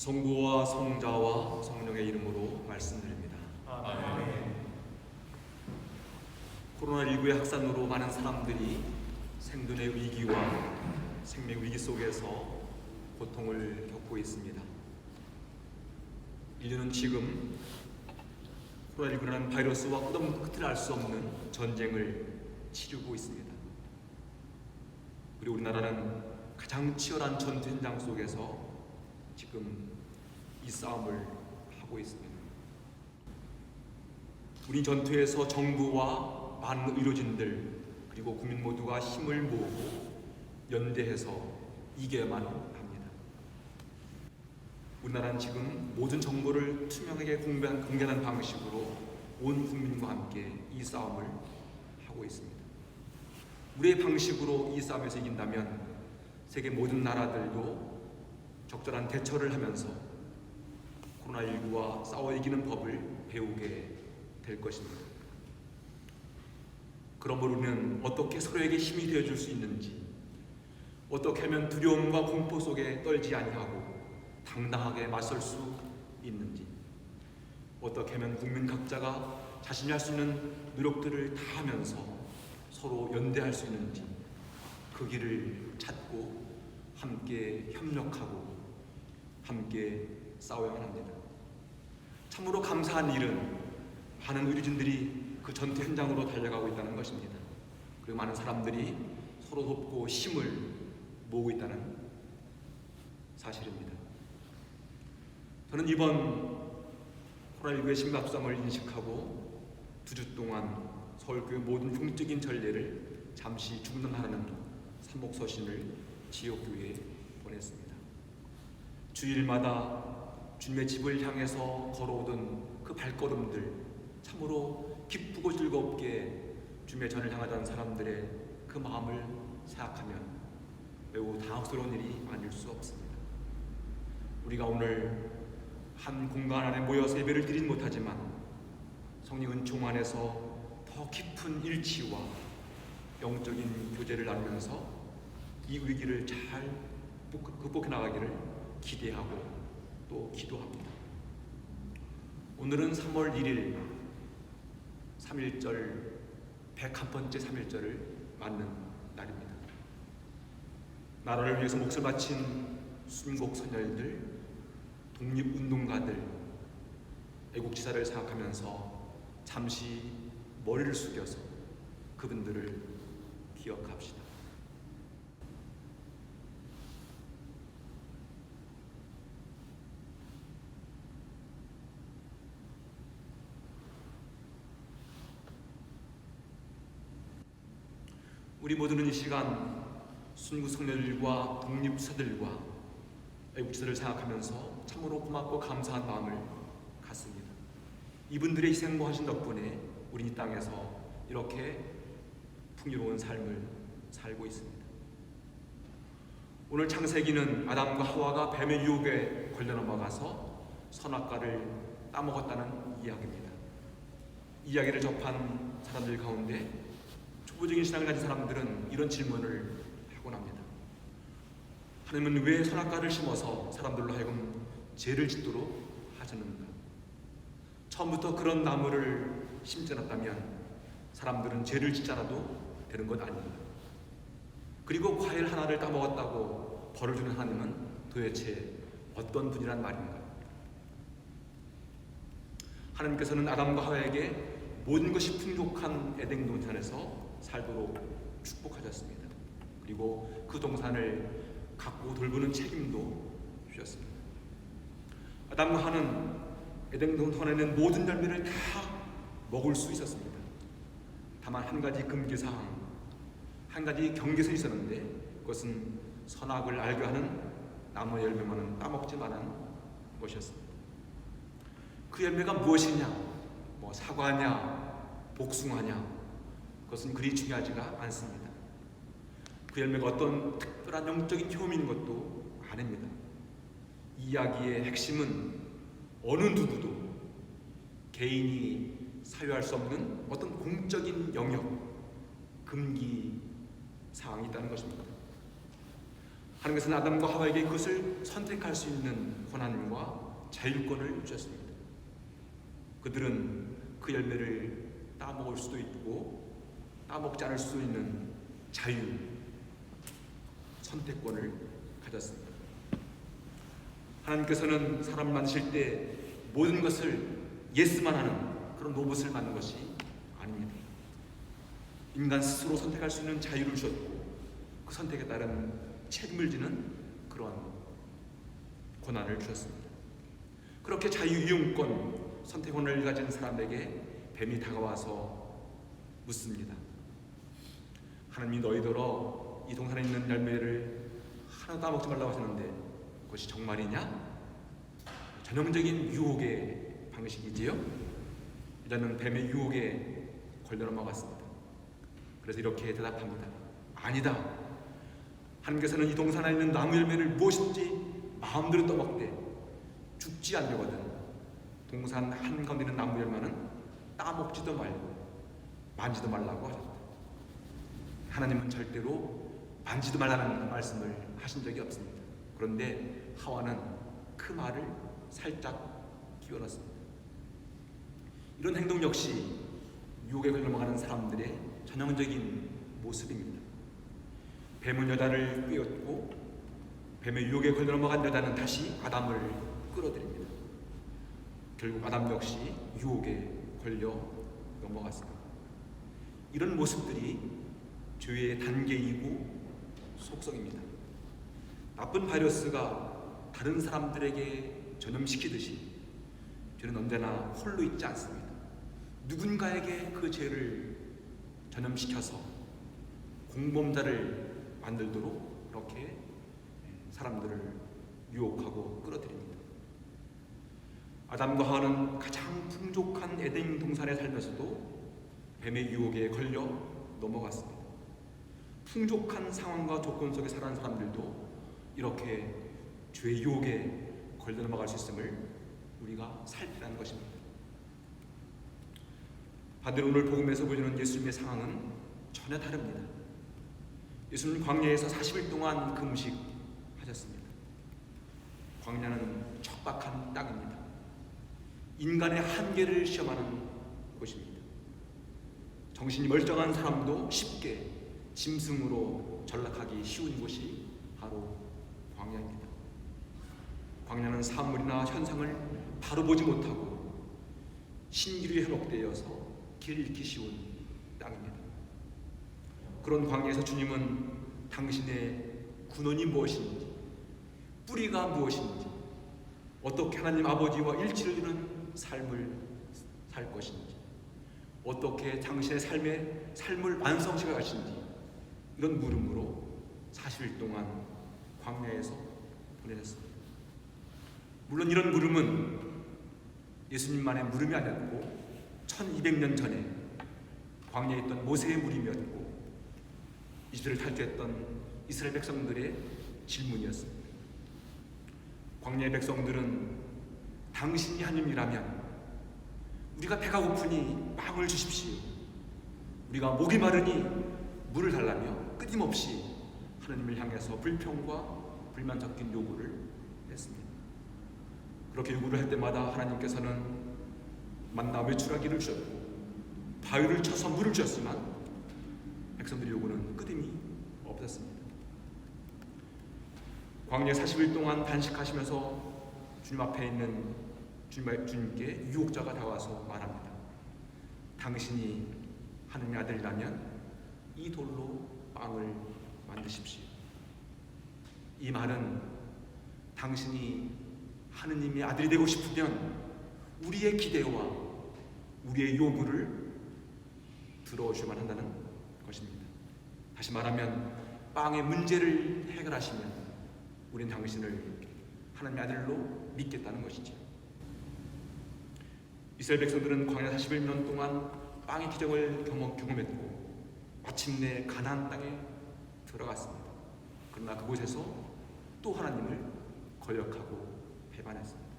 성부와 성자와 성령의 이름으로 말씀드립니다. 아멘. 코로나19의 확산으로 많은 사람들이 생존의 위기와 생명 위기 속에서 고통을 겪고 있습니다. 인류는 지금 코로나19라는 바이러스와 끝을 알 수 없는 전쟁을 치르고 있습니다. 그리고 우리나라는 가장 치열한 전투 현장 속에서 지금 이 싸움을 하고 있습니다. 우리 전투에서 정부와 많은 의료진들 그리고 국민 모두가 힘을 모으고 연대해서 이겨야만 합니다. 우리나라는 지금 모든 정보를 투명하게 공개하는 방식으로 온 국민과 함께 이 싸움을 하고 있습니다. 우리의 방식으로 이 싸움에서 이긴다면 세계 모든 나라들도 적절한 대처를 하면서 코로나19와 싸워 이기는 법을 배우게 될 것입니다. 그러므로 우리는 어떻게 서로에게 힘이 되어줄 수 있는지, 어떻게 하면 두려움과 공포 속에 떨지 아니하고 당당하게 맞설 수 있는지, 어떻게 하면 국민 각자가 자신이 할 수 있는 노력들을 다 하면서 서로 연대할 수 있는지 그 길을 찾고 함께 협력하고 함께 싸워야만 합니다. 참으로 감사한 일은 많은 의료진들이 그 전투 현장으로 달려가고 있다는 것입니다. 그리고 많은 사람들이 서로 돕고 힘을 모으고 있다는 사실입니다. 저는 이번 코로나19의 심각성을 인식하고 2주 동안 서울교회 모든 형식적인 전례를 잠시 중단하라는 삼목서신을 지역교회에 보냈습니다. 주일마다 주님의 집을 향해서 걸어오던 그 발걸음들, 참으로 기쁘고 즐겁게 주님의 전을 향하던 사람들의 그 마음을 생각하면 매우 당혹스러운 일이 아닐 수 없습니다. 우리가 오늘 한 공간 안에 모여서 예배를 드리진 못하지만 성령 은총 안에서 더 깊은 일치와 영적인 교제를 나누면서 이 위기를 잘 극복해 나가기를 기대하고 또 기도합니다. 오늘은 3월 1일 3.1절 101번째 3.1절을 맞는 날입니다. 나라를 위해서 몫을 바친 순국 선열들, 독립운동가들, 애국지사를 생각하면서 잠시 머리를 숙여서 그분들을 기억합시다. 우리 모두는 이 시간 순국선열들과 독립사들과 애국지사를 생각하면서 참으로 고맙고 감사한 마음을 갖습니다. 이분들의 희생모하신 덕분에 우리 이 땅에서 이렇게 풍요로운 삶을 살고 있습니다. 오늘 창세기는 아담과 하와가 뱀의 유혹에 걸려 넘어가서 선악과를 따먹었다는 이야기입니다. 이 이야기를 접한 사람들 가운데 초보적인 신앙을 가진 사람들은 이런 질문을 하곤 합니다. 하나님은 왜 선악과를 심어서 사람들로 하여금 죄를 짓도록 하셨는가? 처음부터 그런 나무를 심지 않았다면 사람들은 죄를 짓지 않아도 되는 것 아닙니다. 그리고 과일 하나를 따먹었다고 벌을 주는 하나님은 도대체 어떤 분이란 말인가? 하나님께서는 아담과 하와에게 모든 것이 풍족한 에덴 동산에서 살도록 축복하셨습니다. 그리고 그 동산을 가꾸고 돌보는 책임도 주셨습니다. 아담과 하와는 에덴 동산에 있는 모든 열매를 다 먹을 수 있었습니다. 다만 한 가지 금기사항, 한 가지 경계선이 있었는데 그것은 선악을 알게 하는 나무 열매만은 따먹지 말라는 것이었습니다. 그 열매가 무엇이냐? 사과냐? 복숭아냐? 그것은 그리 중요하지가 않습니다. 그 열매가 어떤 특별한 영적인 효험인 것도 아닙니다. 이 이야기의 핵심은 어느 누구도 개인이 사유할 수 없는 어떤 공적인 영역, 금기 사항이 있다는 것입니다. 하나님께서는 아담과 하와에게 그것을 선택할 수 있는 권한과 자율권을 주셨습니다. 그들은 그 열매를 따먹을 수도 있고 따먹지 않을 수도 있는 자유, 선택권을 가졌습니다. 하나님께서는 사람을 만드실 때 모든 것을 예스만 하는 그런 로봇을 만든 것이 아닙니다. 인간 스스로 선택할 수 있는 자유를 주셨고 그 선택에 따른 책임을 지는 그러한 권한을 주셨습니다. 그렇게 자유이용권, 선택권을 가진 사람에게 뱀이 다가와서 묻습니다. 하나님이 너희더러 이 동산에 있는 열매를 하나도 따먹지 말라고 하셨는데 그것이 정말이냐? 전형적인 유혹의 방식이지요. 이자는 뱀의 유혹에 걸려 넘어갔습니다. 그래서 이렇게 대답합니다. 아니다. 하나님께서는 이 동산에 있는 나무 열매를 무엇인지 마음대로 떠먹되 죽지 않려거든 동산 한가운데 있는 나무 열매는 따먹지도 말고 만지도 말라고 하셨다. 하나님은 절대로 만지도 말라는 말씀을 하신 적이 없습니다. 그런데 하와는 그 말을 살짝 끼워넣습니다. 이런 행동 역시 유혹에 걸려 넘어가는 사람들의 전형적인 모습입니다. 뱀은 여자를 꿰었고 뱀의 유혹에 걸려 넘어간 여자는 다시 아담을 끌어들입니다. 결국 아담 역시 유혹에 걸려 넘어갔습니다. 이런 모습들이 죄의 단계이고 속성입니다. 나쁜 바이러스가 다른 사람들에게 전염시키듯이 죄는 언제나 홀로 있지 않습니다. 누군가에게 그 죄를 전염시켜서 공범자를 만들도록 이렇게 사람들을 유혹하고 끌어들입니다. 아담과 하와는 가장 풍족한 에덴 동산에 살면서도 뱀의 유혹에 걸려 넘어갔습니다. 풍족한 상황과 조건 속에 살아가는 사람들도 이렇게 죄의 유혹에 걸려 넘어갈 수 있음을 우리가 살피라는 것입니다. 반대로 오늘 복음에서 보여주는 예수님의 상황은 전혀 다릅니다. 예수님 광야에서 40일 동안 금식하셨습니다. 광야는 척박한 땅입니다. 인간의 한계를 시험하는 곳입니다. 정신이 멀쩡한 사람도 쉽게 짐승으로 전락하기 쉬운 곳이 바로 광야입니다. 광야는 사물이나 현상을 바로 보지 못하고 신기루에 현혹되어서 길을 잃기 쉬운 땅입니다. 그런 광야에서 주님은 당신의 군원이 무엇인지, 뿌리가 무엇인지, 어떻게 하나님 아버지와 일치를 이루는 삶을 살 것인지, 어떻게 당신의 삶을 완성시켜 가신지, 이런 물음으로 40일 동안 광야에서 보내셨습니다. 물론 이런 물음은 예수님만의 물음이 아니었고 1200년 전에 광야에 있던 모세의 물음이었고 이스라엘을 탈퇴했던 이스라엘 백성들의 질문이었습니다. 광야의 백성들은 당신이 하나님이라면 우리가 배가 고프니 빵을 주십시오, 우리가 목이 마르니 물을 달라며 끊임없이 하나님을 향해서 불평과 불만 섞인 요구를 했습니다. 그렇게 요구를 할 때마다 하나님께서는 만나 외출하기를 주셨고 바위를 쳐서 물을 주셨지만 백성들의 요구는 끊임이 없었습니다. 광야 40일 동안 단식하시면서 주님 앞에 있는 주님께 유혹자가 다가와서 말합니다. 당신이 하나님의 아들이라면 이 돌로 빵을 만드십시오. 이 말은 당신이 하느님의 아들이 되고 싶으면 우리의 기대와 우리의 요구를 들어주셔야만 한다는 것입니다. 다시 말하면 빵의 문제를 해결하시면 우리는 당신을 하나님의 아들로 믿겠다는 것이죠. 이스라엘 백성들은 광야 41년 동안 빵의 기적을 경험했고 마침내 가나안 땅에 들어갔습니다. 그러나 그곳에서 또 하나님을 거역하고 배반했습니다.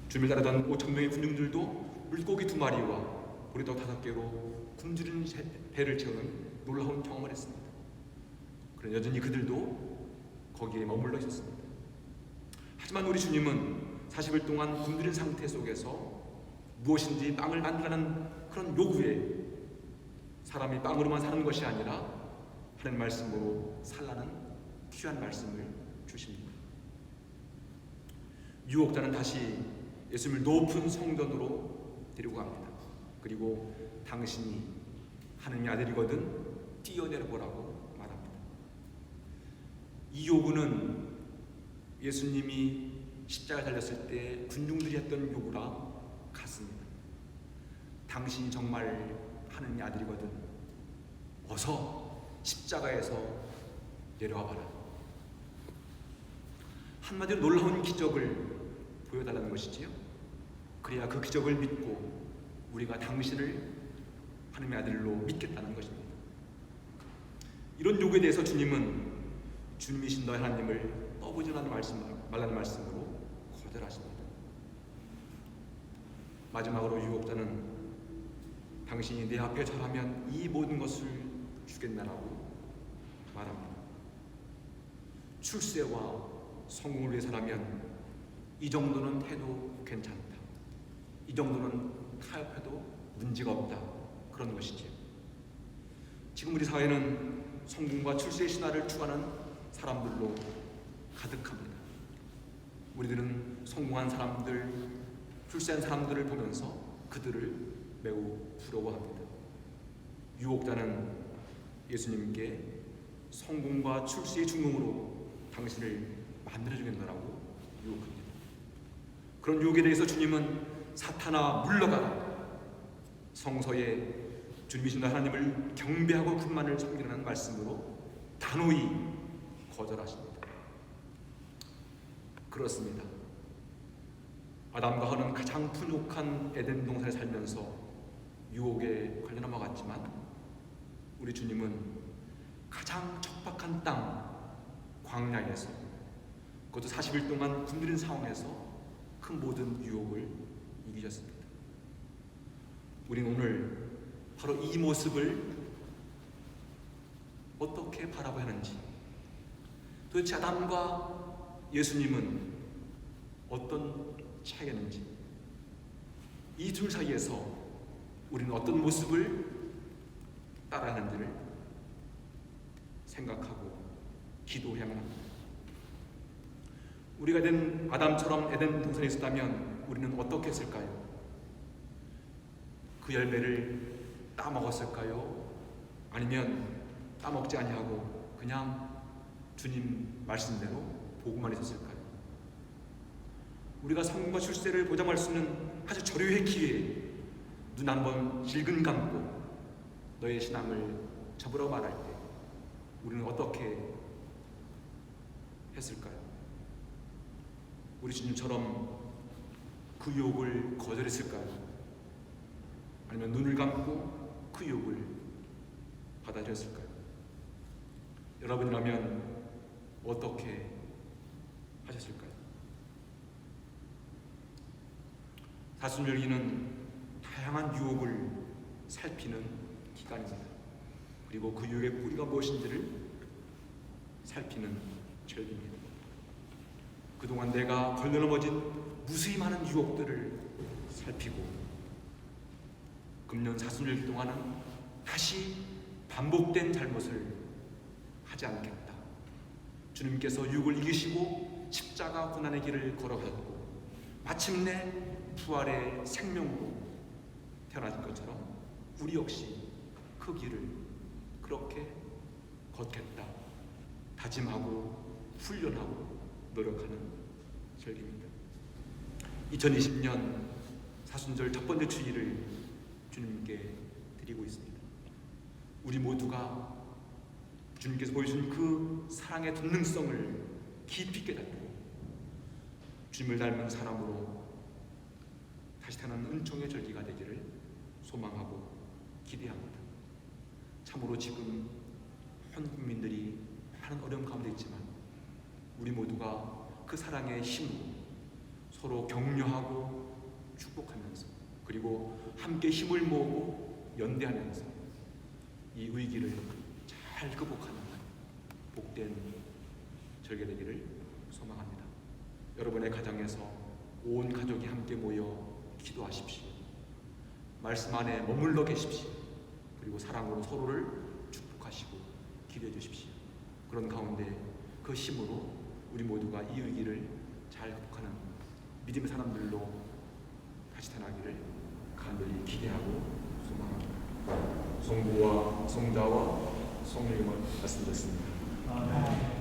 주님을 따르던 5,000명의 군중들도 물고기 2마리와 보리떡 5개로 굶주린 배를 채우는 놀라운 경험을 했습니다. 그러나 여전히 그들도 거기에 머물러 있었습니다. 하지만 우리 주님은 40일 동안 굶주린 상태 속에서 무엇인지 빵을 만들라는 그런 요구에 사람이 빵으로만 사는 것이 아니라 하나님 말씀으로 살라는 귀한 말씀을 주십니다. 유혹자는 다시 예수님을 높은 성전으로 데리고 갑니다. 그리고 당신이 하느님의 아들이거든 뛰어내려보라고 말합니다. 이 요구는 예수님이 십자가에 달렸을 때 군중들이 했던 요구랑 같습니다. 당신이 정말 하느님의 아들이거든 어서 십자가에서 내려와 봐라. 한마디로 놀라운 기적을 보여달라는 것이지요. 그래야 그 기적을 믿고 우리가 당신을 하나님의 아들로 믿겠다는 것입니다. 이런 요구에 대해서 주님은 주님이신 너의 하나님을 떠보지 말라는 말씀으로 거절하십니다. 마지막으로 유혹자는 당신이 내 앞에 절하면 이 모든 것을 주겠나라고 말합니다. 출세와 성공을 위해서라면 이 정도는 해도 괜찮다. 이 정도는 타협해도 문제가 없다. 그런 것이지요. 지금 우리 사회는 성공과 출세의 신화를 추구하는 사람들로 가득합니다. 우리들은 성공한 사람들, 출세한 사람들을 보면서 그들을 매우 부러워합니다. 유혹자는 예수님께 성공과 출세의 중흥으로 당신을 만들어주겠노라고 유혹합니다. 그런 유혹에 대해서 주님은 사탄아 물러가라. 성서에 주님이신 하나님을 경배하고 그분만을 섬기라는 말씀으로 단호히 거절하십니다. 그렇습니다. 아담과 하와는 가장 풍족한 에덴 동산에 살면서 유혹에 걸려 넘어갔지만 우리 주님은 가장 척박한 땅 광야에서 그것도 40일 동안 굶주린 상황에서 그 모든 유혹을 이기셨습니다. 우리는 오늘 바로 이 모습을 어떻게 바라봐야 하는지, 도대체 아담과 예수님은 어떤 차이가 있는지, 이 둘 사이에서 우리는 어떤 모습을 따라야 하는지를 생각하고 기도해야만 합니다. 우리가 된 아담처럼 에덴 동산에 있었다면 우리는 어떻게 했을까요? 그 열매를 따먹었을까요? 아니면 따먹지 아니하고 그냥 주님 말씀대로 보고만 있었을까요? 우리가 성공과 출세를 보장할 수 있는 아주 절호의 기회에 눈 한번 질근 감고 너의 신앙을 접으라고 말할 때 우리는 어떻게 했을까요? 우리 주님처럼 그 유혹을 거절했을까요? 아니면 눈을 감고 그 유혹을 받아들였을까요? 여러분이라면 어떻게 하셨을까요? 사순절기는 다양한 유혹을 살피는 기간입니다. 그리고 그 유혹의 뿌리가 무엇인지를 살피는 절기입니다. 그동안 내가 걸려넘어진 무수히 많은 유혹들을 살피고 금년 사순절기 동안은 다시 반복된 잘못을 하지 않겠다. 주님께서 유혹을 이기시고 십자가 고난의 길을 걸어가셨고 마침내 부활의 생명으로 태어나신 것처럼 우리 역시 그 길을 그렇게 걷겠다. 다짐하고 훈련하고 노력하는 절기입니다. 2020년 사순절 첫 번째 주일을 주님께 드리고 있습니다. 우리 모두가 주님께서 보여준 그 사랑의 전능성을 깊이 깨닫고 주님을 닮은 사람으로 다시 태어나는 은총의 절기가 되기를 소망하고 기대합니다. 참으로 지금 현 국민들이 많은 어려움 가운데 있지만 우리 모두가 그 사랑의 힘으로 서로 격려하고 축복하면서 그리고 함께 힘을 모으고 연대하면서 이 위기를 잘 극복하는 복된 절개되기를 소망합니다. 여러분의 가정에서 온 가족이 함께 모여 기도하십시오. 말씀 안에 머물러 계십시오. 그리고 사랑으로 서로를 축복하시고 기도해 주십시오. 그런 가운데 그 힘으로 우리 모두가 이 위기를 잘 극복하는 믿음의 사람들로 다시 태어나기를 간절히 기대하고 소망합니다. 성부와 성자와 성령님을 말씀드렸습니다.